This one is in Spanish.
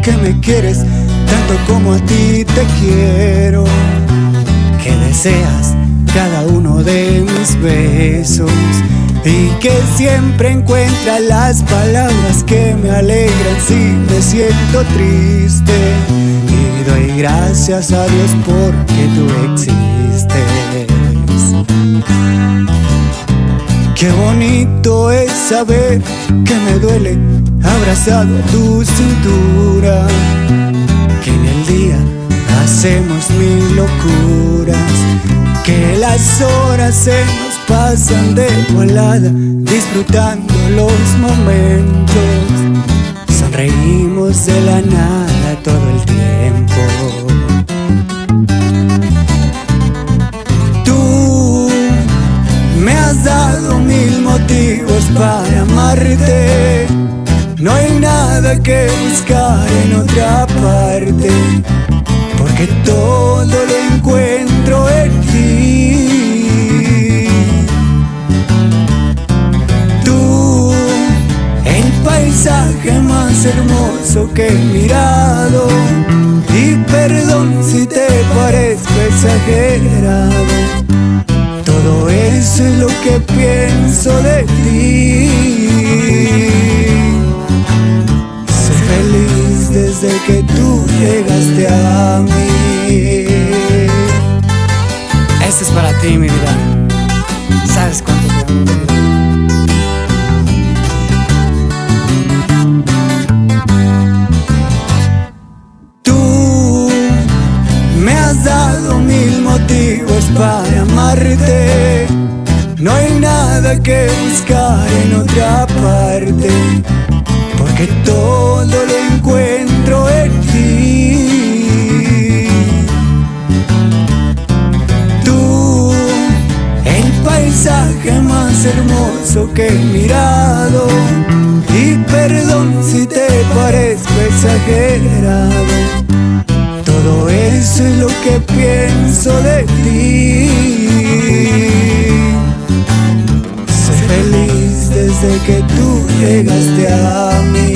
que me quieres tanto como a ti te quiero, que deseas cada uno de mis besos y que siempre encuentras las palabras que me alegran si me siento triste. Y doy gracias a Dios porque tú existes. Qué bonito es saber que me duele abrazado a tu cintura, que en el día hacemos mil locuras, que las horas se nos pasan de volada, disfrutando los momentos. Sonreímos de la nada todo el tiempo. Tú me has dado mil motivos para amarte. No hay nada que buscar en otra parte, porque todo lo encuentro en ti. Tú, el paisaje más hermoso que he mirado, y perdón si te parezco exagerado, todo eso es lo que pienso de ti. Soy feliz desde que tú llegaste a mí. Este es para ti, mi vida. ¿Sabes cuánto te amo, mi vida? Tú me has dado mil motivos para amarte. No hay nada que buscar en otra parte, porque todo lo encuentro en ti. Tú, el paisaje más hermoso que he mirado, y perdón si te parezco exagerado, todo eso es lo que pienso de ti. Soy feliz desde que tú llegaste a mí.